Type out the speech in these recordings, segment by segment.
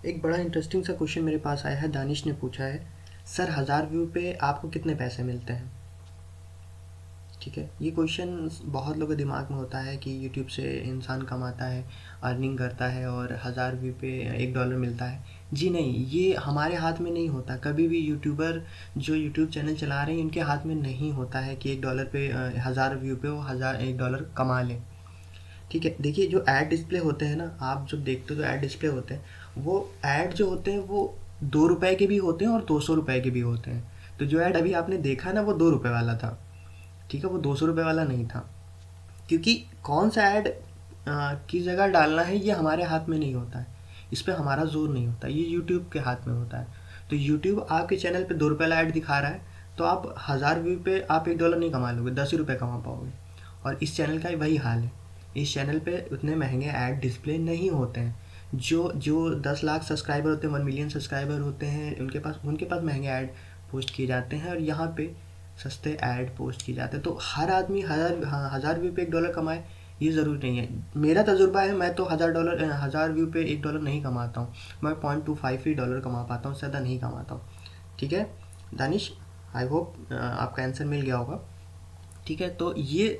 एक बड़ा इंटरेस्टिंग सा क्वेश्चन मेरे पास आया है। दानिश ने पूछा है, सर 1000 व्यू पे आपको कितने पैसे मिलते हैं। ठीक है, ये क्वेश्चन बहुत लोगों के दिमाग में होता है कि यूट्यूब से इंसान कमाता है, अर्निंग करता है और 1000 व्यू पे $1 मिलता है। जी नहीं, ये हमारे हाथ में नहीं होता। कभी भी यूट्यूबर जो यूट्यूब चैनल चला रहे हैं, इनके हाथ में नहीं होता है कि $1 पे 1000 व्यू पे वो $1 कमा लें। ठीक है, देखिए जो ऐड डिस्प्ले होते हैं ना, आप जब देखते हो तो ऐड डिस्प्ले होते हैं, वो ऐड जो होते हैं वो ₹2 के भी होते हैं और ₹200 के भी होते हैं। तो जो ऐड अभी आपने देखा ना, वो ₹2 वाला था। ठीक है, वो ₹200 वाला नहीं था, क्योंकि कौन सा ऐड किस जगह डालना है ये हमारे हाथ में नहीं होता है। इस पर हमारा जोर नहीं होता, ये यूट्यूब के हाथ में होता है। तो यूट्यूब आपके चैनल पे ₹2 वाला ऐड दिखा रहा है, तो आप 1000 व्यू पे आप $1 नहीं कमा लोगे, 10 ही रुपये कमा पाओगे। और इस चैनल का वही हाल है। इस चैनल पे उतने महंगे ऐड डिस्प्ले नहीं होते हैं। जो जो 10 लाख सब्सक्राइबर होते हैं, 1 मिलियन सब्सक्राइबर होते हैं, उनके पास महंगे ऐड पोस्ट किए जाते हैं, और यहाँ पे सस्ते ऐड पोस्ट किए जाते हैं। तो हर आदमी 1000 व्यू पे $1 कमाए, ये ज़रूरी नहीं है। मेरा तजुर्बा है, मैं तो 1000 व्यू पे $1 नहीं कमाता हूँ। मैं $0.25 कमा पाता हूँ, ज़्यादा नहीं कमाता हूँ। ठीक है दानिश, आई होप आपका आंसर मिल गया होगा। ठीक है, तो ये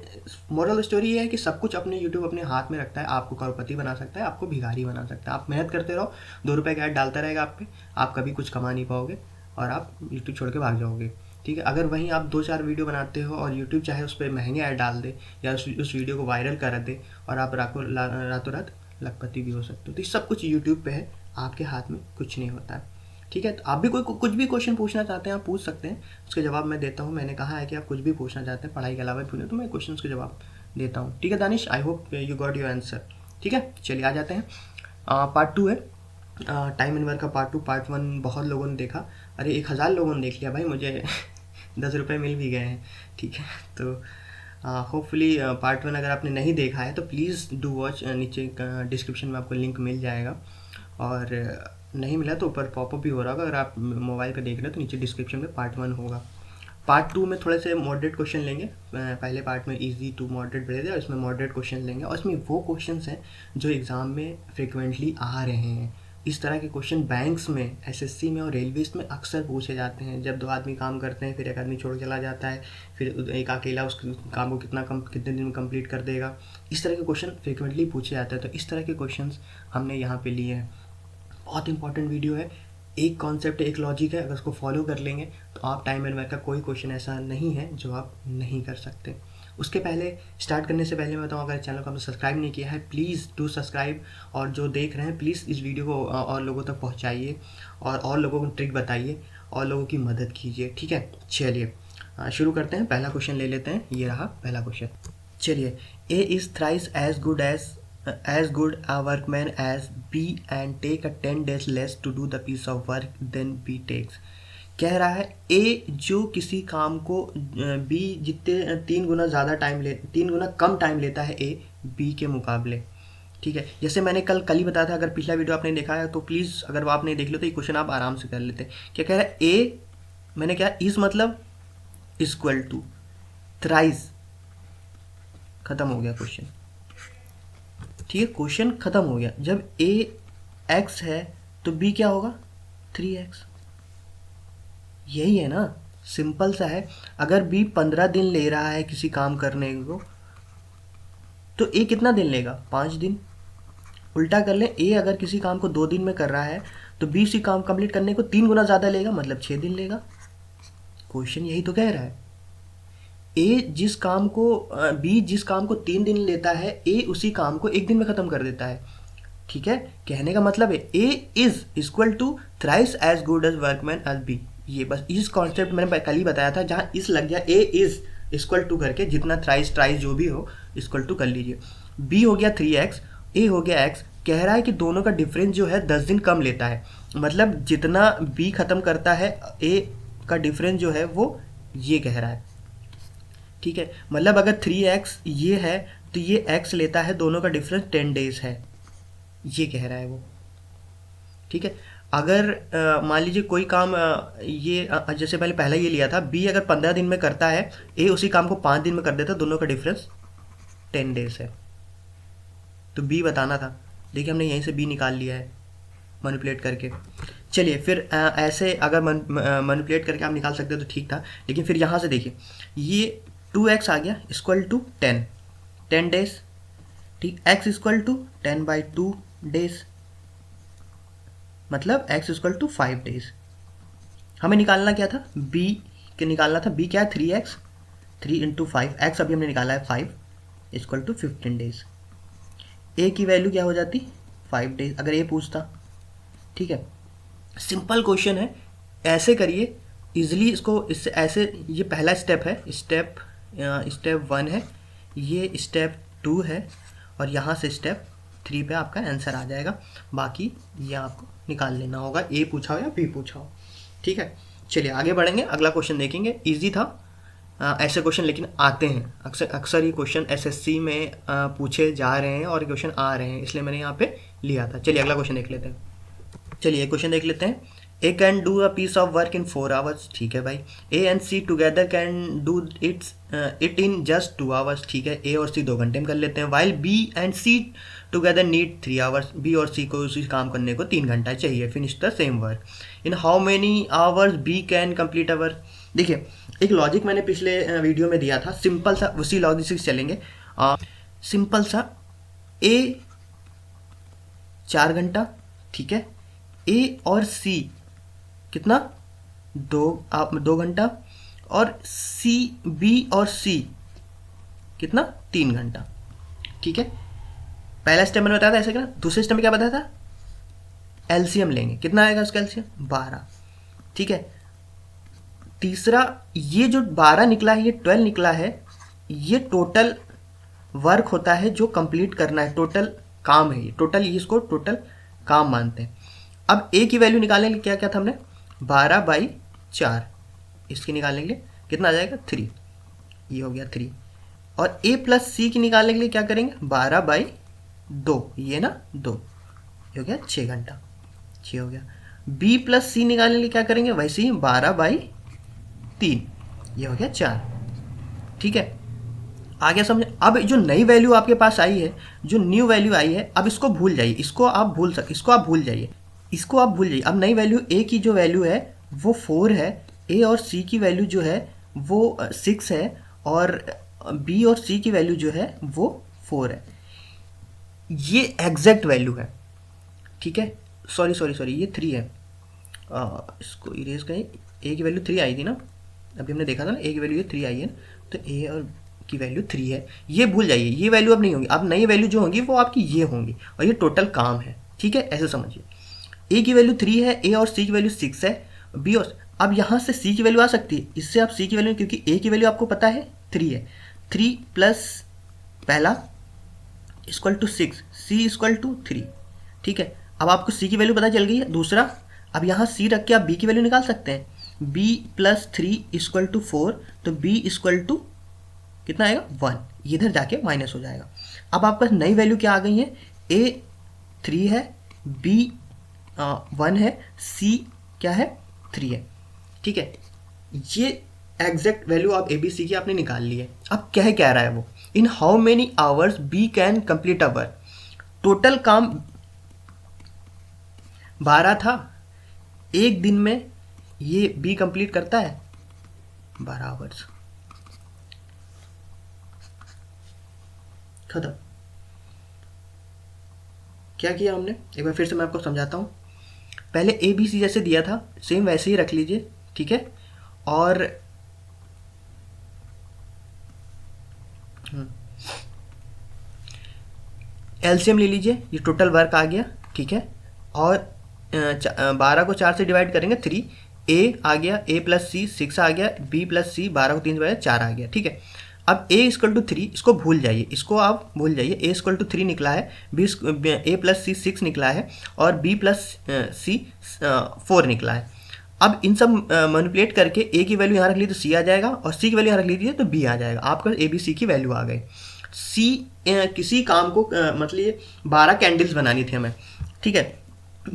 मोरल स्टोरी ये है कि सब कुछ अपने यूट्यूब अपने हाथ में रखता है। आपको करोड़पति बना सकता है, आपको भिखारी बना सकता है। आप मेहनत करते रहो, ₹2 का ऐड डालता रहेगा आप पे, आप कभी कुछ कमा नहीं पाओगे और आप यूट्यूब छोड़ के भाग जाओगे। ठीक है, अगर वहीं आप 2-4 वीडियो बनाते हो और यूट्यूब चाहे उस पर महंगे ऐड डाल दे या उस वीडियो को वायरल कर दे, और आप रातों रात लखपति भी हो सकते हो। तो ये सब कुछ यूट्यूब पे है, आपके हाथ में कुछ नहीं होता है। ठीक है, तो आप भी कुछ भी क्वेश्चन पूछना चाहते हैं आप पूछ सकते हैं, उसके जवाब मैं देता हूँ। मैंने कहा है कि आप कुछ भी पूछना चाहते हैं पढ़ाई के अलावा पूछना, तो मैं क्वेश्चन के जवाब देता हूँ। ठीक है Danish, I hope you got your answer. ठीक है, चलिए आ जाते हैं। पार्ट 2 है, टाइम एंड वर्क का पार्ट 2। पार्ट 1 बहुत लोगों ने देखा, अरे 1000 लोगों ने देख लिया भाई, मुझे ₹10 मिल भी गए हैं। ठीक है, तो होपफुली पार्ट 1 अगर आपने नहीं देखा है तो प्लीज़ डू वॉच। नीचे डिस्क्रिप्शन में आपको लिंक मिल जाएगा, और नहीं मिला तो ऊपर पॉपअप भी हो रहा होगा। अगर आप मोबाइल पे देख रहे हो तो नीचे डिस्क्रिप्शन में पार्ट 1 होगा। पार्ट 2 में थोड़े से मॉडरेट क्वेश्चन लेंगे। पहले पार्ट में इजी टू मॉडरेट भेज दिया, और इसमें मॉडरेट क्वेश्चन लेंगे, और इसमें वो क्वेश्चंस हैं जो एग्ज़ाम में फ्रिक्वेंटली आ रहे हैं। इस तरह के क्वेश्चन बैंक्स में, एसएससी में और रेलवेज में अक्सर पूछे जाते हैं। जब 2 आदमी काम करते हैं, फिर एक आदमी छोड़ चला जाता है, फिर एक अकेला उस काम को कितने दिन में कंप्लीट कर देगा। इस तरह के क्वेश्चन फ्रिक्वेंटली पूछे जाते हैं। तो इस तरह के क्वेश्चन हमने यहाँ पे लिए हैं। बहुत इंपॉर्टेंट वीडियो है, एक कॉन्सेप्ट है, एक लॉजिक है, अगर उसको फॉलो कर लेंगे तो आप टाइम एंड वर्क का कोई क्वेश्चन ऐसा नहीं है जो आप नहीं कर सकते। उसके पहले, स्टार्ट करने से पहले मैं बताऊँ, अगर चैनल को आपने सब्सक्राइब नहीं किया है प्लीज़ डू सब्सक्राइब, और जो देख रहे हैं प्लीज़ इस वीडियो को और लोगों तक पहुँचाइए, और लोगों को ट्रिक बताइए, और लोगों की मदद कीजिए। ठीक है, चलिए शुरू करते हैं। पहला क्वेश्चन ले लेते हैं, ये रहा पहला क्वेश्चन। चलिए, A is thrice as good a workman as B and take a 10 days less to do the piece of work than B takes। कह रहा है ए जो किसी काम को बी जितने 3 गुना कम टाइम लेता है ए बी के मुकाबले। ठीक है, जैसे मैंने कल ही बताया था, अगर पिछला वीडियो आपने देखा है तो प्लीज़, अगर वो आपने देख लो तो ये क्वेश्चन आप आराम से कर लेते। क्या कह रहा है ए, मैंने क्या इज मतलब इक्वल टू थ्राइस, खत्म हो गया क्वेश्चन। ठीक है, क्वेश्चन खत्म हो गया। जब ए एक्स है तो बी क्या होगा 3x। यही है ना, सिंपल सा है। अगर बी 15 दिन ले रहा है किसी काम करने को, तो ए कितना दिन लेगा 5 दिन। उल्टा कर ले, ए अगर किसी काम को 2 दिन में कर रहा है तो बी उसी काम कंप्लीट करने को 3 गुना ज़्यादा लेगा, मतलब 6 दिन लेगा। क्वेश्चन यही तो कह रहा है। बी जिस काम को 3 दिन लेता है, ए उसी काम को 1 दिन में ख़त्म कर देता है। ठीक है, कहने का मतलब है A is equal to thrice as good as workman as B. ये बस इस कॉन्सेप्ट मैंने कल ही बताया था, जहाँ इस लग गया ए इज इक्वल टू करके, जितना थ्राइस ट्राइस जो भी हो इक्वल टू कर लीजिए। बी हो गया 3x, ए हो गया x। कह रहा है कि दोनों का डिफरेंस जो है 10 दिन कम लेता है, मतलब जितना बी ख़त्म करता है ए का डिफरेंस जो है वो ये कह रहा है। ठीक है, मतलब अगर 3x ये है तो ये x लेता है, दोनों का डिफरेंस 10 डेज है, ये कह रहा है वो। ठीक है, अगर मान लीजिए कोई काम जैसे पहले ये लिया था, बी अगर 15 दिन में करता है, ए उसी काम को 5 दिन में कर देता, दोनों का डिफरेंस 10 डेज है। तो बी बताना था, देखिए हमने यहीं से बी निकाल लिया है, मैनिपुलेट करके। चलिए फिर ऐसे अगर मैनिपुलेट करके आप निकाल सकते हो तो ठीक था, लेकिन फिर यहाँ से देखिए ये 2x आ गया इक्वल टू 10 डेज, ठीक, x इक्वल टू 10/2 डेज, मतलब x इक्वल टू 5 डेज। हमें निकालना क्या था, b के निकालना था, b क्या है 3x, 3 इंटू 5, x अभी हमने निकाला है 5 इक्वल टू 15 डेज। a की वैल्यू क्या हो जाती 5 डेज अगर a पूछता, ठीक है। सिंपल क्वेश्चन है, ऐसे करिए इजीली इसको, इससे ऐसे, ये पहला स्टेप है, स्टेप 1 है, ये स्टेप 2 है, और यहाँ से स्टेप 3 पे आपका आंसर आ जाएगा। बाकी ये आपको निकाल लेना होगा, ए पूछा हो या बी पूछा हो, ठीक है। चलिए आगे बढ़ेंगे, अगला क्वेश्चन देखेंगे। इजी था ऐसे क्वेश्चन, लेकिन आते हैं अक्सर ये क्वेश्चन एसएससी में पूछे जा रहे हैं और क्वेश्चन आ रहे हैं, इसलिए मैंने यहाँ पे लिया था। चलिए अगला क्वेश्चन देख लेते हैं। चलिए क्वेश्चन देख लेते हैं। A can do a piece of work in 4 hours, ठीक है भाई। A and C together can do it in just 2 hours, ठीक है। ए और सी 2 घंटे में कर लेते हैं। While B and C together need 3 hours, B और सी को उसी काम करने को 3 घंटा चाहिए। Finish the same work in how many hours B can complete a work. देखिए एक लॉजिक मैंने पिछले वीडियो में दिया था, सिंपल सा, उसी लॉजिक से चलेंगे। सिंपल सा, ए 4 घंटा, ठीक है, ए और सी कितना 2 घंटा, और सी, बी और सी कितना 3 घंटा, ठीक है। पहला स्टेप मैंने बताया था ऐसे करना। दूसरे स्टेप में क्या बताया था, एलसीएम लेंगे, कितना आएगा उसका एलसीएम 12, ठीक है। तीसरा, ये जो 12 निकला है, ये 12 निकला है, ये टोटल वर्क होता है जो कंप्लीट करना है, टोटल काम है ये, टोटल, ये इसको टोटल काम मानते हैं। अब ए की वैल्यू निकालने के लिए क्या क्या था हमने, 12/4, इसकी निकालने के लिए कितना आ जाएगा 3, ये हो गया 3। और ए प्लस सी की निकालने के लिए क्या करेंगे, 12/2, ये ना 2, ये हो गया 6 घंटा, 6 हो गया। बी प्लस सी निकालने के लिए क्या करेंगे, वैसे ही 12/3, ये हो गया 4, ठीक है। आ गया समझ। अब जो नई वैल्यू आपके पास आई है, जो न्यू वैल्यू आई है, अब इसको भूल जाइए, इसको आप भूल जाइए, इसको आप भूल जाइए। अब नई वैल्यू ए की जो वैल्यू है वो 4 है, ए और सी की वैल्यू जो है वो 6 है, और बी और सी की वैल्यू जो है वो 4 है। ये एग्जैक्ट वैल्यू है, ठीक है। सॉरी ये 3 है, इसको इरेज करें। ए की वैल्यू 3 आई थी ना, अभी हमने देखा था ना, ए की वैल्यू 3 आई है ना, तो ए और की वैल्यू 3 है, ये भूल जाइए, ये वैल्यू अब नहीं होगी। अब नई वैल्यू जो होंगी वो आपकी ये होंगी, और ये टोटल काम है, ठीक है, ऐसे समझिए। ए की वैल्यू 3 है, ए और सी की वैल्यू 6 है, बी और, अब यहाँ से सी की वैल्यू आ सकती है, इससे आप सी की वैल्यू, क्योंकि ए की वैल्यू आपको पता है 3 है, 3 प्लस पहला equal to 6, C equal to 3, ठीक है। अब आपको सी की वैल्यू पता चल गई है। दूसरा, अब यहाँ सी रख के आप बी की वैल्यू निकाल सकते हैं, b प्लस 3 इक्वल टू 4, तो b इक्वल टू कितना आएगा 1, इधर जाके माइनस हो जाएगा। अब आपके पास नई वैल्यू क्या आ गई है, a 3 है, b 1 है, c क्या है 3 है, ठीक है। ये एग्जैक्ट वैल्यू आप ए बी सी की आपने निकाल ली है। अब क्या रहा है वो, in how many hours B can complete a work. Total काम 12 था, एक दिन में ये बी कंप्लीट करता है 12 आवर्स, खत्म। क्या किया हमने, एक बार फिर से मैं आपको समझाता हूँ। पहले ए बी सी जैसे दिया था सेम वैसे ही रख लीजिए, ठीक है। और एलसीएम ले लीजिए, ये टोटल वर्क आ गया, ठीक है। और 12 को 4 से डिवाइड करेंगे 3, ए आ गया, ए प्लस सी 6 आ गया, बी प्लस सी 12 को 3 से डिवाइड 4 आ गया, ठीक है। अब a इक्वल टू 3, इसको भूल जाइए, इसको आप भूल जाइए। a इक्वल टू 3 निकला है, a प्लस सी 6 निकला है, और b प्लस सी 4 निकला है। अब इन सब मैनिपुलेट करके a की वैल्यू यहाँ रख ली तो c आ जाएगा, और c की वैल्यू यहाँ रख लीजिए तो b आ जाएगा। आपका a b c की वैल्यू आ गई। c किसी काम को मतलब ये 12 कैंडल्स बनानी थी हमें, ठीक है,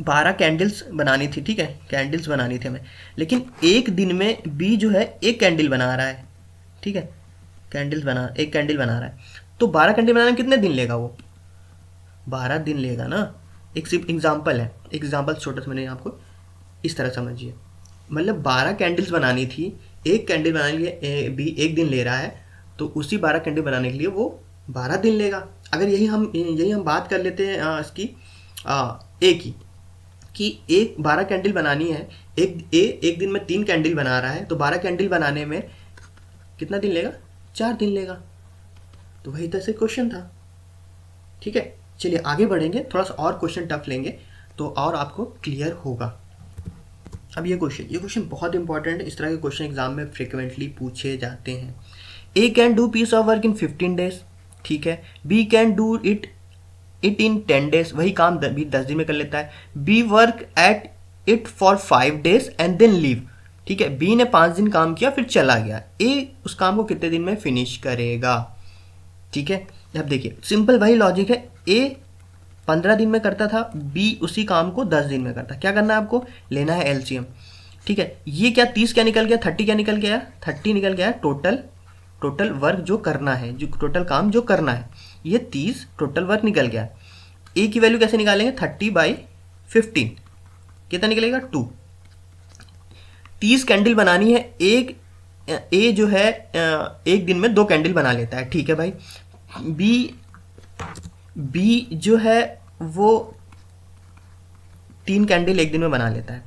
12 कैंडल्स बनानी थी, ठीक है, कैंडल्स बनानी थी हमें। लेकिन एक दिन में b जो है एक कैंडल बना रहा है, ठीक है, एक कैंडल बना रहा है। तो 12 कैंडल बनाने में कितने दिन लेगा वो, 12 दिन लेगा ना, एक सिर्फ एग्जाम्पल है, एग्जाम्पल छोटा सा मैंने आपको इस तरह समझिए। मतलब 12 कैंडल्स बनानी थी, एक कैंडल बनाने के लिए बी 1 दिन ले रहा है, तो उसी 12 कैंडल बनाने के लिए वो 12 दिन लेगा। अगर यही हम बात कर लेते हैं इसकी ए की, कि एक 12 कैंडल बनानी है, एक दिन में 3 कैंडल बना रहा है, तो 12 कैंडल बनाने में कितना दिन लेगा? 4 दिन लेगा। तो वही तरह से क्वेश्चन था। ठीक है, चलिए आगे बढ़ेंगे, थोड़ा सा और क्वेश्चन टफ लेंगे तो और आपको क्लियर होगा। अब ये क्वेश्चन बहुत इंपॉर्टेंट है। इस तरह के क्वेश्चन एग्जाम में फ्रिक्वेंटली पूछे जाते हैं। A can do piece of work in 15 days, ठीक है। B can do it in 10 days, वही काम बी 10 दिन में कर लेता है। B work at it for 5 days and then leave, ठीक है। बी ने 5 दिन काम किया फिर चला गया। ए उस काम को कितने दिन में फिनिश करेगा, ठीक है। अब देखिए सिंपल वही लॉजिक है। ए 15 दिन में करता था, बी उसी काम को 10 दिन में करता। क्या करना है आपको? लेना है एलसीएम, ठीक है। ये क्या 30 क्या निकल गया, 30 क्या निकल गया, 30 निकल गया टोटल वर्क जो करना है, जो टोटल काम जो करना है, ये 30 टोटल वर्क निकल गया। ए की वैल्यू कैसे निकालेंगे? 30/15 कितना निकलेगा? 2। 30 कैंडल बनानी है, ए जो है एक दिन में 2 कैंडल बना लेता है, ठीक है भाई। बी जो है वो 3 कैंडल एक दिन में बना लेता है,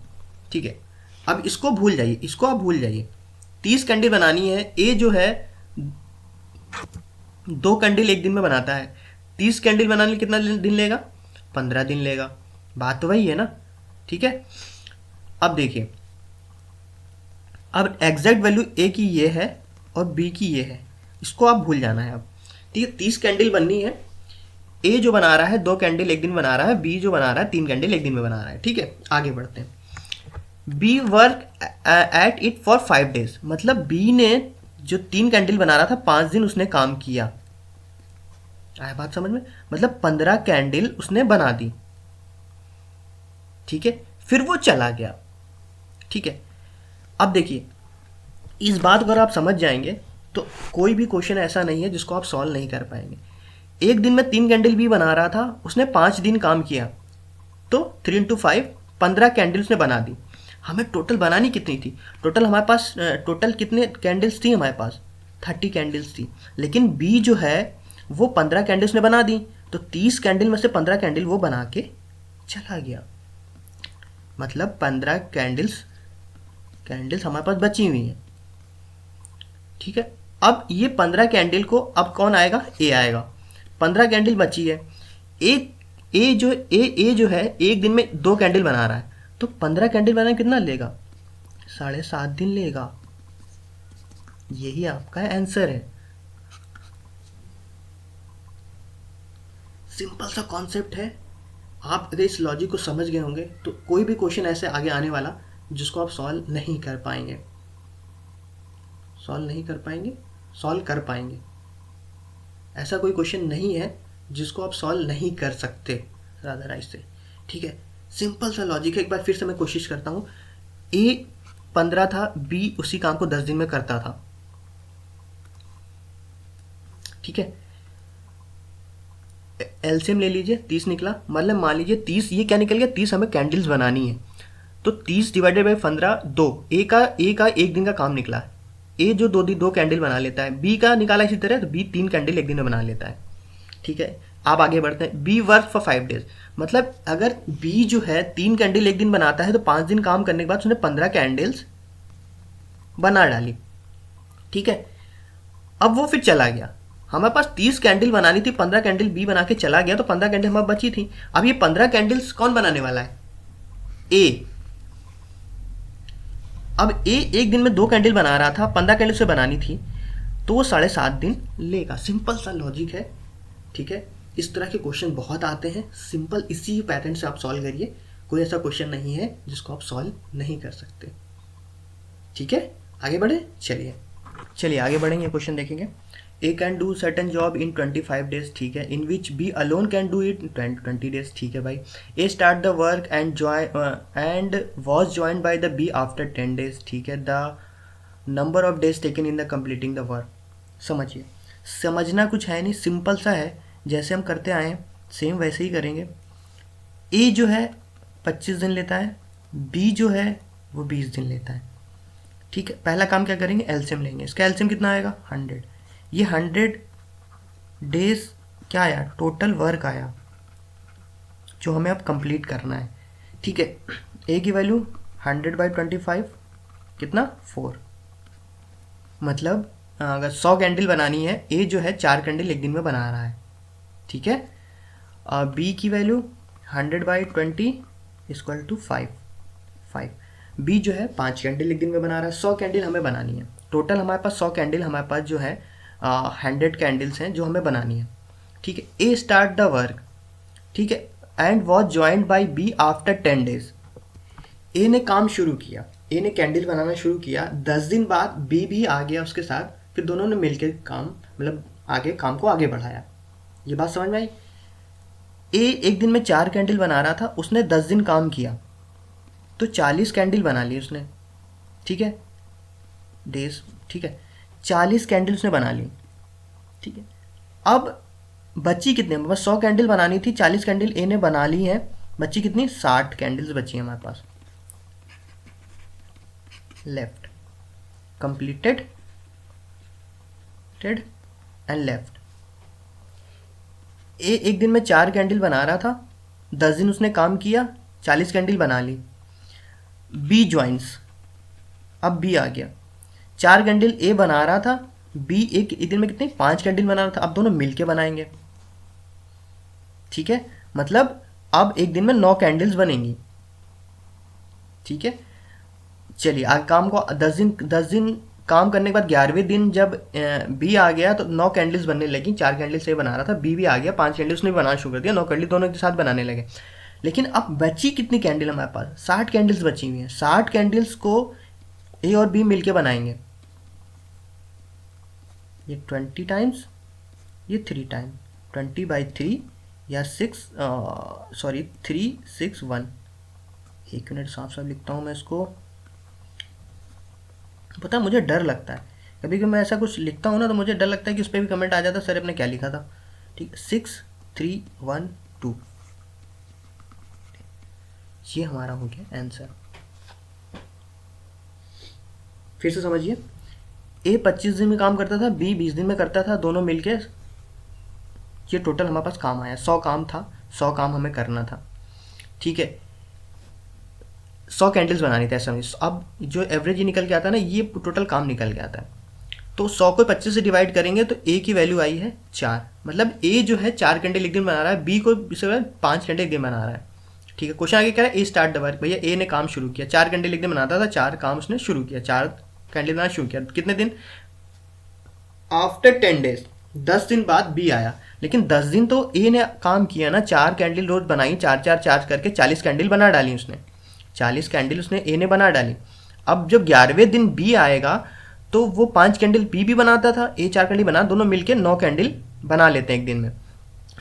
ठीक है। अब इसको भूल जाइए, इसको आप भूल जाइए। 30 कैंडल बनानी है, ए जो है 2 कैंडल एक दिन में बनाता है। 30 कैंडल बनाने कितना दिन लेगा? 15 दिन लेगा। बात तो वही है ना, ठीक है। अब देखिए, अब एग्जैक्ट वैल्यू ए की ये है और बी की ये है, इसको आप भूल जाना है अब, ठीक है। 30 कैंडल बननी है, ए जो बना रहा है 2 कैंडल एक दिन बना रहा है, बी जो बना रहा है 3 कैंडल एक दिन में बना रहा है, ठीक है। आगे बढ़ते हैं। B work at it for 5 days, मतलब बी ने जो 3 कैंडल बना रहा था 5 दिन उसने काम किया। आया बात समझ में? मतलब 15 कैंडल उसने बना दी, ठीक है। फिर वो चला गया, ठीक है। अब देखिए इस बात को अगर आप समझ जाएंगे तो कोई भी क्वेश्चन ऐसा नहीं है जिसको आप सॉल्व नहीं कर पाएंगे। एक दिन में 3 कैंडल भी बना रहा था, उसने 5 दिन काम किया, तो 3 × 5 15 कैंडल उसने बना दी। हमें टोटल बनानी कितनी थी? टोटल हमारे पास टोटल कितने कैंडल्स थी? हमारे पास 30 कैंडल्स थी, लेकिन बी जो है वो 15 कैंडल्स ने बना दी, तो 30 कैंडल में से 15 कैंडल वो बना के चला गया। मतलब 15 कैंडल्स हमारे पास बची हुई हैं, ठीक है। अब ये 15 कैंडल को अब कौन आएगा? ए आएगा। 15 कैंडल बची है। ए जो है एक दिन में 2 कैंडल बना रहा है, तो 15 कैंडल बनाने कितना लेगा? 7.5 दिन लेगा। यही आपका आंसर है। सिंपल सा कॉन्सेप्ट है। आप अगर इस लॉजिक को समझ गए होंगे तो कोई भी क्वेश्चन ऐसे आगे आने वाला जिसको आप सॉल्व नहीं कर पाएंगे, सॉल्व कर पाएंगे। ऐसा कोई क्वेश्चन नहीं है जिसको आप सॉल्व नहीं कर सकते राधा राइट से, ठीक है। सिंपल सा लॉजिक है। एक बार फिर से मैं कोशिश करता हूँ। ए 15 था, बी उसी काम को 10 दिन में करता था, ठीक है। एलसीएम ले लीजिए, 30 निकला। मतलब मान लीजिए 30, ये क्या निकल गया? 30 हमें कैंडल्स बनानी है, तो 30 डिवाइडेड बाई 15 2। ए का एक दिन का काम निकला। ए जो 2 कैंडल बना लेता है, बी का निकाला इसी तरह, तो बी 3 कैंडल एक दिन में बना लेता है, ठीक है। आप आगे बढ़ते हैं। बी वर्क फॉर 5 डेज, मतलब अगर बी जो है 3 कैंडल एक दिन बनाता है तो 5 दिन काम करने के बाद उसने 15 कैंडल्स बना डाली, ठीक है। अब वो फिर चला गया। हमारे पास 30 कैंडल बनानी थी, 15 कैंडल बी बना के चला गया, तो 15 कैंडल हमारे बची थी। अब ये 15 कैंडल्स कौन बनाने वाला है? ए। अब ए एक दिन में 2 कैंडल बना रहा था, 15 कैंडल से बनानी थी, तो वो 7.5 दिन लेगा। सिंपल सा लॉजिक है, ठीक है। इस तरह के क्वेश्चन बहुत आते हैं। सिंपल इसी पैटर्न से आप सॉल्व करिए। कोई ऐसा क्वेश्चन नहीं है जिसको आप सॉल्व नहीं कर सकते, ठीक है। आगे बढ़े, चलिए आगे बढ़ेंगे, क्वेश्चन देखेंगे। A can do certain job in 25 days, ठीक है। In which B alone can do it 20 days, ठीक है भाई। A start the work and was joined by the B after 10 days, ठीक है। The number of days taken in the completing the work. समझिए, समझना कुछ है नहीं, सिंपल सा है। जैसे हम करते आए हैं सेम वैसे ही करेंगे। ए जो है 25 दिन लेता है, बी जो है वो 20 दिन लेता है। ठीक है, पहला काम क्या करेंगे, एलसीएम लेंगे। इसका एलसीएम कितना आएगा 100। ये 100 डेज क्या आया, टोटल वर्क आया जो हमें अब कंप्लीट करना है। ठीक है, ए की वैल्यू 100/25 कितना 4, मतलब अगर 100 कैंडल बनानी है, ए जो है 4 कैंडल एक दिन में बना रहा है। ठीक है, बी की वैल्यू 100/20 इक्वल टू 5। बी जो है 5 कैंडल एक दिन में बना रहा है। 100 कैंडल हमें बनानी है, टोटल हमारे पास 100 कैंडल हमारे पास जो है 100 कैंडल्स हैं जो हमें बनानी है। ठीक है, ए स्टार्ट द वर्क, ठीक है, and was joined by B after 10 days. A ने काम शुरू किया, ए ने कैंडल बनाना शुरू किया, 10 दिन बाद बी भी आ गया उसके साथ, फिर दोनों ने मिलकर काम मतलब आगे काम को आगे बढ़ाया। ये बात समझ में आई। ए एक दिन में 4 कैंडल बना रहा था, उसने 10 दिन काम किया तो 40 कैंडल बना ली उसने। ठीक है, डेज, ठीक है, 40 कैंडल उसने बना ली। ठीक है, अब बची कितने, बस 100 कैंडल बनानी थी, 40 कैंडल ए ने बना ली है, बची कितनी 60 कैंडल्स बची है हमारे पास। Left completed and left. A एक दिन में 4 कैंडल बना रहा था, 10 दिन उसने काम किया, 40 कैंडल बना ली। बी ज्वाइंस, अब बी आ गया, 4 कैंडल ए बना रहा था, बी एक दिन में कितने 5 कैंडल बना रहा था, अब दोनों मिलके बनाएंगे। ठीक है, मतलब अब एक दिन में 9 कैंडल्स बनेंगी। ठीक है, चलिए आगे काम को 10 दिन काम करने के बाद 11वें दिन जब बी आ गया तो 9 कैंडल्स बनने लगी। 4 कैंडल से बना रहा था, बी भी आ गया, 5 कैंडल्स उसने बनाना शुरू कर दिया, 9 कैंडल दोनों के साथ बनाने लगे। लेकिन अब बची कितनी कैंडल हमारे पास, 60 कैंडल्स बची हुई हैं। 60 कैंडल्स को ए और बी मिलके बनाएंगे। ये 20 टाइम्स, ये 3 टाइम, 20/3 या 361। एक मिनट साफ साफ लिखता हूँ मैं इसको। पता है मुझे डर लगता है कभी कभी मैं ऐसा कुछ लिखता हूँ ना, तो मुझे डर लगता है कि उस पर भी कमेंट आ जाता है, सर आपने क्या लिखा था। ठीक है, 6312, ये हमारा हो गया आंसर। फिर से समझिए, ए 25 दिन में काम करता था, बी 20 दिन में करता था, दोनों मिलके ये टोटल हमारे पास काम आया। 100 काम था, 100 काम हमें करना था। ठीक है, 100 कैंडल्स बनानी थी ऐसा। अब जो एवरेज ही निकल के आता है ना, ये टोटल काम निकल के आता है। तो 100 को 25 से डिवाइड करेंगे तो ए की वैल्यू आई है 4, मतलब ए जो है 4 कैंडल एक दिन बना रहा है, बी को 5 कैंडल एक दिन बना रहा है। ठीक है, क्वेश्चन आगे कह रहा है ए स्टार्ट द वर्क। भैया ए ने काम शुरू किया, 4 कैंडल एक दिन बनाता था, 4 काम उसने शुरू किया, 4 कैंडल बनाना शुरू किया। कितने दिन, आफ्टर 10 डेज, 10 दिन बाद बी आया। लेकिन 10 दिन तो ए ने काम किया ना, 4 कैंडल रोज बनाई, 4 चार्ज करके 40 कैंडल बना डाली उसने, 40 कैंडल उसने ए ने बना डाली। अब जब 11वें दिन बी आएगा तो वो 5 कैंडल बी भी बनाता था, ए 4 कैंडल बना, दोनों मिलके 9 कैंडल बना लेते हैं एक दिन में।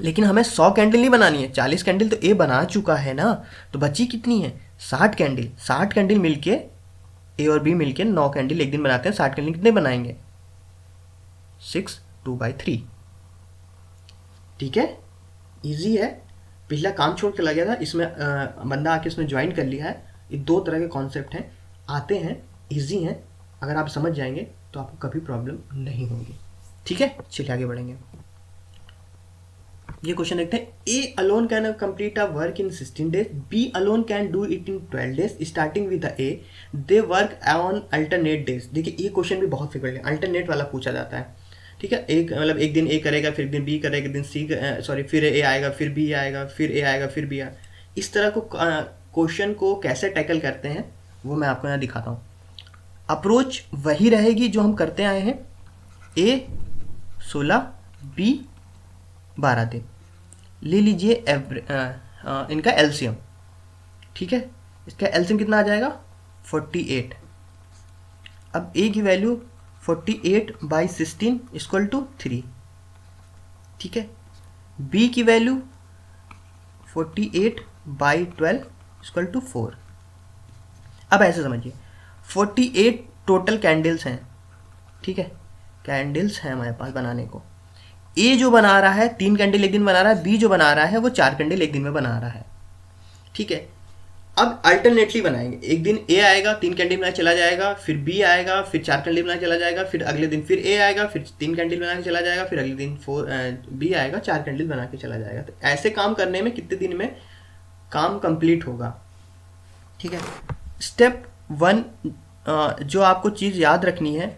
लेकिन हमें 100 कैंडल नहीं बनानी है, 40 कैंडल तो ए बना चुका है ना, तो बची कितनी है 60 कैंडल। 60 कैंडल मिलके ए और बी मिलके 9 कैंडल एक दिन बनाते हैं। 60 कैंडल कितने बनाएंगे 6 2/3। ठीक है, इजी है। पिछला काम छोड़ के लगा था, इसमें बंदा आके इसमें ज्वाइन कर लिया है। ये 2 तरह के कॉन्सेप्ट हैं, आते हैं, इजी हैं। अगर आप समझ जाएंगे तो आपको कभी प्रॉब्लम नहीं होगी। ठीक है, चलिए आगे बढ़ेंगे। ये क्वेश्चन देखते हैं, A alone can complete a work in 16 days, B alone can do it in 12 days, starting with the A, they work on alternate days. देखिए ये क्वेश्चन भी बहुत फ्रिक्वेंटली अल्टरनेट वाला पूछा जाता है। ठीक है, एक मतलब एक दिन ए करेगा, फिर दिन बी करेगा, एक दिन सी सॉरी फिर ए आएगा, फिर बी आएगा, फिर ए आएगा, फिर बी आएगा। इस तरह को क्वेश्चन को कैसे टैकल करते हैं वो मैं आपको यहाँ दिखाता हूँ। अप्रोच वही रहेगी जो हम करते आए हैं, ए 16 बी 12 दिन। ले लीजिए इनका एलसीएम। ठीक है, इसका एलसीएम कितना आ जाएगा 48। अब ए की वैल्यू 48/16 इक्वल टू 3। ठीक है, बी की वैल्यू 48/12 इक्वल टू 4। अब ऐसे समझिए 48 टोटल कैंडल्स हैं। ठीक है, कैंडल्स हैं हमारे पास बनाने को। ए जो बना रहा है 3 कैंडल एक दिन बना रहा है, बी जो बना रहा है वो 4 कैंडल एक दिन में बना रहा है। ठीक है। अब अल्टरनेटली बनाएंगे, एक दिन ए आएगा 3 कैंडल बना के चला जाएगा, फिर बी आएगा फिर 4 कैंडल बना के चला जाएगा, फिर अगले दिन फिर ए आएगा फिर 3 कैंडल बना के चला जाएगा, फिर अगले दिन बी आएगा 4 कैंडल बना के चला जाएगा। तो ऐसे काम करने में कितने दिन में काम कंप्लीट होगा? ठीक है। स्टेप 1 जो आपको चीज़ याद रखनी है,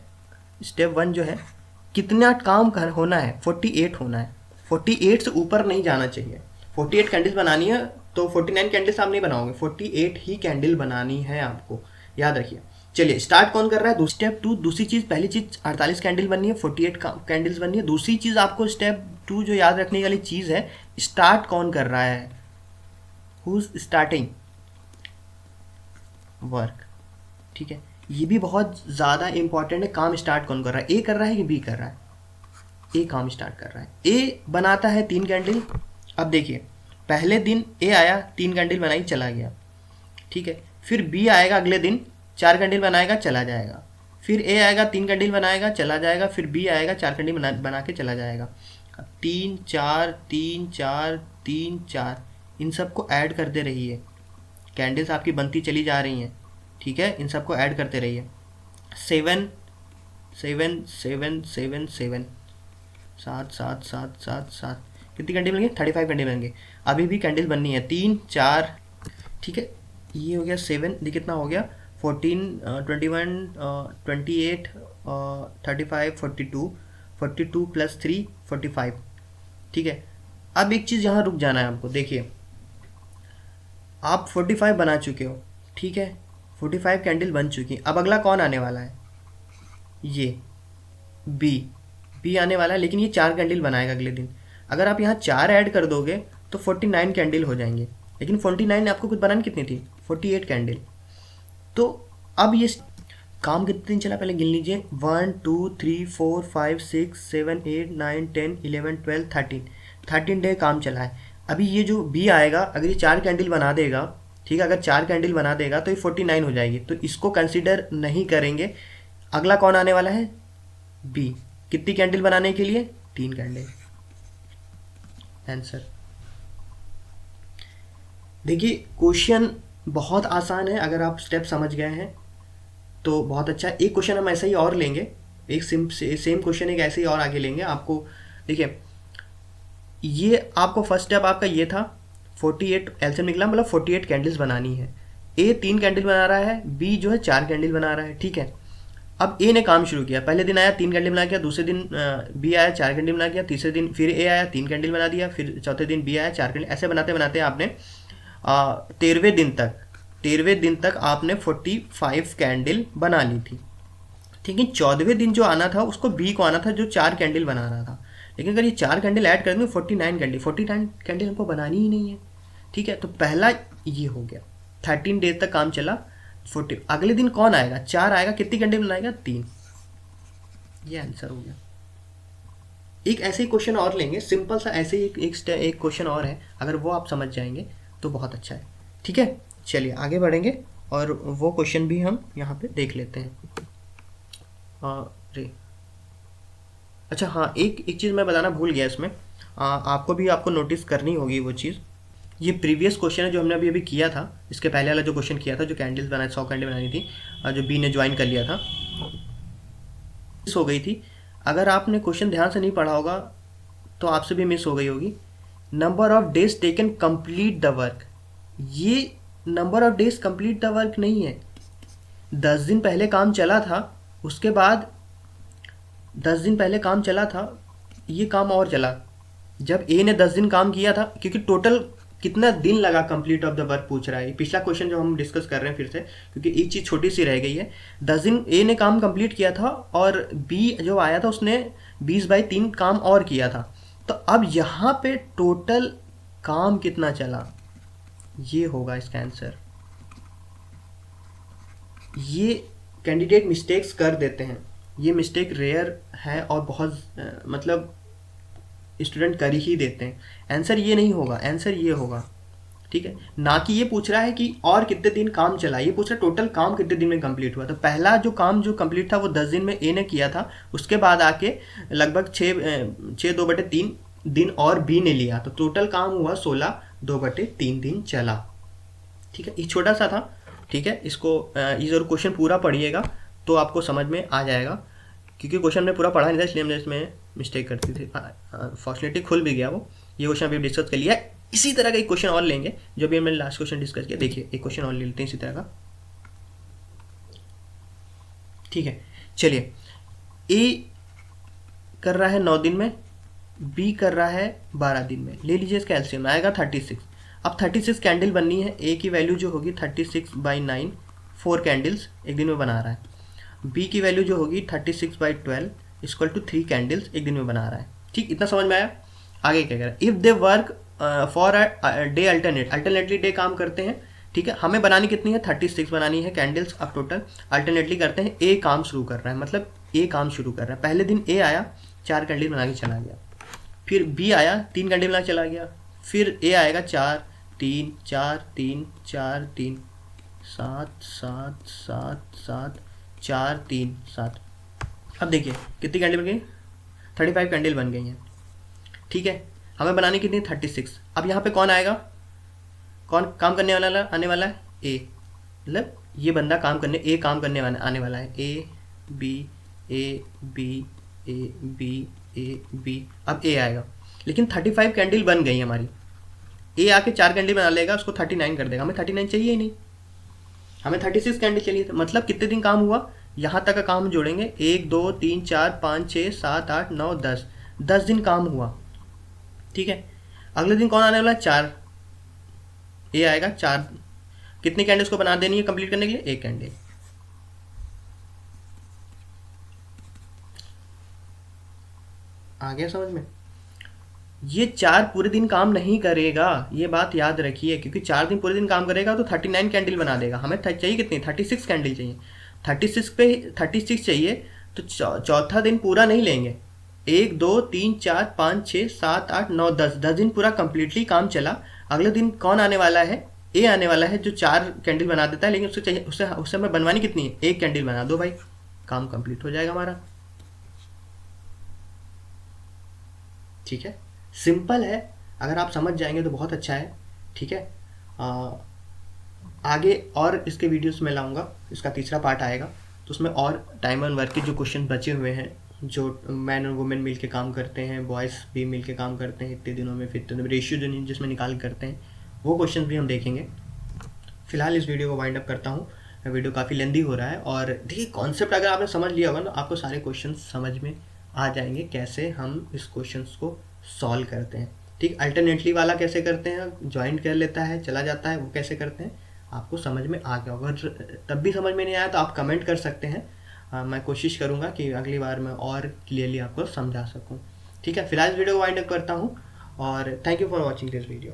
स्टेप 1 जो है, कितना काम होना है? 48 होना है। 48 से ऊपर नहीं जाना चाहिए। 48 कैंडल्स बनानी है तो 49 कैंडल्स आप नहीं बनाओगे, 48 ही कैंडल बनानी है आपको, याद रखिए। चलिए स्टार्ट कौन कर रहा है? स्टेप 2 दूसरी चीज़, पहली चीज़ 48 कैंडल बननी है, 48 कैंडल्स बननी है। दूसरी चीज़ आपको स्टेप 2 जो याद रखने वाली चीज़ है, स्टार्ट कौन कर रहा है? Who is starting work. ठीक है, ये भी बहुत ज़्यादा इंपॉर्टेंट है। काम स्टार्ट कौन कर रहा है? ए कर रहा है कि बी कर रहा है? ए काम स्टार्ट कर रहा है। ए बनाता है 3 कैंडल। अब देखिए पहले दिन ए आया 3 कैंडल बनाई चला गया, ठीक है। फिर बी आएगा अगले दिन 4 कैंडल बनाएगा चला जाएगा, फिर ए आएगा 3 कैंडल बनाएगा चला जाएगा, फिर बी आएगा 4 कैंडल बना के चला जाएगा। 3 4 3 4 3 4 इन सबको ऐड करते रहिए, कैंडल्स आपकी बनती चली जा रही हैं, ठीक है। इन सबको ऐड करते रहिए। 7 7 7 7 7 7 7 7 7 7 कितनी कैंडल बनेंगे? 35 कैंडल बनेंगे। अभी भी कैंडल बननी है 3 4, ठीक है। ये हो गया 7, ये कितना हो गया? 14 21 28 35 42 42 प्लस 3 45, ठीक है। अब एक चीज़ यहाँ रुक जाना है आपको। देखिए आप 45 बना चुके हो, ठीक है, 45 कैंडल बन चुकी। अब अगला कौन आने वाला है? ये बी आने वाला है, लेकिन ये 4 कैंडल बनाएगा अगले दिन। अगर आप यहाँ 4 ऐड कर दोगे तो 49 कैंडल हो जाएंगे, लेकिन 49 आपको कुछ बनानी कितनी थी? 48 कैंडल। तो अब ये काम कितने दिन चला पहले गिन लीजिए। 1 2 3 4 5 6 7 8 9 10 11 12 13 डे काम चला है। अभी ये जो बी आएगा अगर ये 4 कैंडल बना देगा, ठीक है, अगर 4 कैंडल बना देगा तो ये 49 हो जाएगी, तो इसको कंसिडर नहीं करेंगे। अगला कौन आने वाला है? बी। कितनी कैंडल बनाने के लिए? 3 कैंडल। आंसर देखिए, क्वेश्चन बहुत आसान है, अगर आप स्टेप समझ गए हैं तो बहुत अच्छा है। एक क्वेश्चन हम ऐसा ही और लेंगे, एक सेम क्वेश्चन एक ऐसे ही और आगे लेंगे आपको। देखिए ये आपको फर्स्ट स्टेप आपका ये था, 48 एलसीएम निकला, मतलब 48 कैंडल्स बनानी है। ए 3 कैंडल बना रहा है, बी जो है 4 कैंडल बना रहा है, ठीक है। अब ए ने काम शुरू किया, पहले दिन आया 3 कैंडल बना किया, दूसरे दिन बी आया 4 कैंडल बना किया, तीसरे दिन फिर ए आया 3 कैंडल बना दिया, फिर चौथे दिन बी आया 4 कैंडल। ऐसे बनाते बनाते आपने 13वें दिन तक आपने 45 कैंडल बना ली थी, ठीक है। 14वें दिन जो आना था उसको बी को आना था जो 4 कैंडल बना रहा था, लेकिन अगर ये 4 कैंडल ऐड कर देंगे 49 कैंडल हमको बनानी ही नहीं है, ठीक है। तो पहला ये हो गया, 13 डेज तक काम चला। 40 अगले दिन कौन आएगा? 4 आएगा, कितनी कैंडल बनाएगा? 3। ये आंसर हो गया। एक ऐसे ही क्वेश्चन और लेंगे, सिंपल सा ऐसे ही एक क्वेश्चन और है, अगर वो आप समझ जाएंगे तो बहुत अच्छा है, ठीक है। चलिए आगे बढ़ेंगे और वो क्वेश्चन भी हम यहाँ पे देख लेते हैं। अच्छा हाँ, एक चीज़ मैं बताना भूल गया इसमें, आपको नोटिस करनी होगी वो चीज़। ये प्रीवियस क्वेश्चन है जो हमने अभी किया था, इसके पहले वाला जो क्वेश्चन किया था, जो कैंडल्स बनाए 100 कैंडल बनानी थी, जो बी ने ज्वाइन कर लिया था, मिस हो गई थी। अगर आपने क्वेश्चन ध्यान से नहीं पढ़ा होगा तो आपसे भी मिस हो गई होगी। Number of days taken complete the work, ये number of days complete the work नहीं है। 10 दिन पहले काम चला था, उसके बाद 10 दिन पहले काम चला था, ये काम और चला। जब ए ने 10 दिन काम किया था, क्योंकि टोटल कितना दिन लगा कंप्लीट ऑफ द वर्क पूछ रहा है, पिछला क्वेश्चन जो हम डिस्कस कर रहे हैं फिर से, क्योंकि एक चीज़ छोटी सी रह गई है। 10 दिन ए ने काम कंप्लीट किया था और बी जो आया था उसने 20/3 काम और किया था। तो अब यहाँ पे टोटल काम कितना चला, ये होगा इसका आंसर। ये कैंडिडेट मिस्टेक्स कर देते हैं, ये मिस्टेक रेयर है और बहुत मतलब स्टूडेंट कर ही देते हैं। आंसर ये नहीं होगा, आंसर ये होगा, ठीक है। ना कि ये पूछ रहा है कि और कितने दिन काम चला, ये पूछ रहा है टोटल काम कितने दिन में कंप्लीट हुआ। तो पहला जो काम जो कंप्लीट था वो 10 दिन में ए ने किया था, उसके बाद आके लगभग 6 2/3 दिन और बी ने लिया, तो टोटल काम हुआ 16 2/3 दिन चला, ठीक है, ये छोटा सा था, ठीक है, इसको ये ज़रूर क्वेश्चन पूरा पढ़िएगा तो आपको समझ में आ जाएगा, क्योंकि क्वेश्चन में पूरा पढ़ा नहीं था इसलिए हमने इसमें मिस्टेक करती थी। फॉर्चुनेटली खुल भी गया वो, ये क्वेश्चन अभी डिस्कस कर लिया। इसी तरह का एक क्वेश्चन और लेंगे जो भी हमने लास्ट क्वेश्चन डिस्कस किया। देखिए एक क्वेश्चन और ले लेते हैं इसी तरह का, ठीक है। चलिए, ए कर रहा है 9 दिन में, बी कर रहा है 12 दिन में, ले लीजिए इसका एलसीएम आएगा 36। अब 36 कैंडल बननी है, ए की वैल्यू जो होगी 36/9, 4 कैंडल्स एक दिन में बना रहा है। बी की वैल्यू जो होगी 36/12 इक्वल टू 3 कैंडल्स एक दिन में बना रहा है। ठीक, इतना समझ में आया। आगे क्या कह रहा है, if they work for a day alternately day काम करते हैं, ठीक है। हमें बनानी कितनी है, 36 बनानी है कैंडल्स। अब टोटल अल्टरनेटली करते हैं, ए काम शुरू कर रहा है, मतलब ए काम शुरू कर रहा है। पहले दिन ए आया 4 कैंडल बना के चला गया, फिर बी आया 3 कैंडल बना के चला गया, फिर ए आएगा 4 3 4 3 4 3 7 7 7 7 4 3 7। अब देखिए कितनी कैंडल बन गई, 35 कैंडल बन गई हैं, ठीक है। हमें बनानी कितनी, 36। अब यहाँ पे कौन आएगा, कौन काम करने वाला आने वाला है, ए, मतलब ये बंदा काम करने, ए काम करने वाला आने वाला है, A B A B A B A B. अब ए आएगा, लेकिन 35 कैंडल बन गई हमारी, ए आके 4 कैंडल बना लेगा, उसको 39 कर देगा। हमें 39 चाहिए ही नहीं, हमें 36 कैंडल चाहिए। मतलब कितने दिन काम हुआ, यहाँ तक का काम जोड़ेंगे, 1 2 3 4 5 6 7 8 9 10, 10 दिन काम हुआ, ठीक है। अगले दिन कौन आने वाला है, 4, ए आएगा 4। कितनी कैंडल्स को बना देनी है कंप्लीट करने के लिए, 1 कैंडल। आ गया समझ में। ये 4 पूरे दिन काम नहीं करेगा, ये बात याद रखिए, क्योंकि 4 दिन पूरे दिन काम करेगा तो 39 कैंडल बना देगा। हमें चाहिए कितनी, 36 कैंडल चाहिए। 36 पे 36 चाहिए तो चौथा दिन पूरा नहीं लेंगे, 1 2 3 4 5 6 7 8 9 10, 10 दिन पूरा कंप्लीटली काम चला। अगले दिन कौन आने वाला है, ए आने वाला है, जो 4 कैंडल बना देता है, लेकिन उससे चाहिए, उससे हमें बनवानी कितनी है, 1 कैंडल बना दो भाई, काम कंप्लीट हो जाएगा हमारा। ठीक है, सिंपल है, अगर आप समझ जाएंगे तो बहुत अच्छा है, ठीक है। आगे और इसके वीडियोस में लाऊंगा, इसका तीसरा पार्ट आएगा तो उसमें और टाइम एंड वर्क के जो क्वेश्चन बचे हुए हैं, जो मैन और वुमेन मिल के काम करते हैं, बॉयज़ भी मिल के काम करते हैं इतने दिनों में, फिर इतने रेशियो जो जिसमें निकाल करते हैं, वो क्वेश्चन भी हम देखेंगे। फिलहाल इस वीडियो को वाइंड अप करता हूँ, वीडियो काफ़ी लेंदी हो रहा है। और देखिए कॉन्सेप्ट अगर आपने समझ लिया होगा ना, आपको सारे क्वेश्चन समझ में आ जाएंगे, कैसे हम इस क्वेश्चन को सॉल्व करते हैं। ठीक, अल्टरनेटली वाला कैसे करते हैं, ज्वाइंट कर लेता है चला जाता है, वो कैसे करते हैं, आपको समझ में आ गया होगा। तब भी समझ में नहीं आया तो आप कमेंट कर सकते हैं, मैं कोशिश करूँगा कि अगली बार मैं और क्लियरली आपको समझा सकूँ। ठीक है, फिलहाल इस वीडियो को वाइंड अप करता हूँ और thank you for watching this video.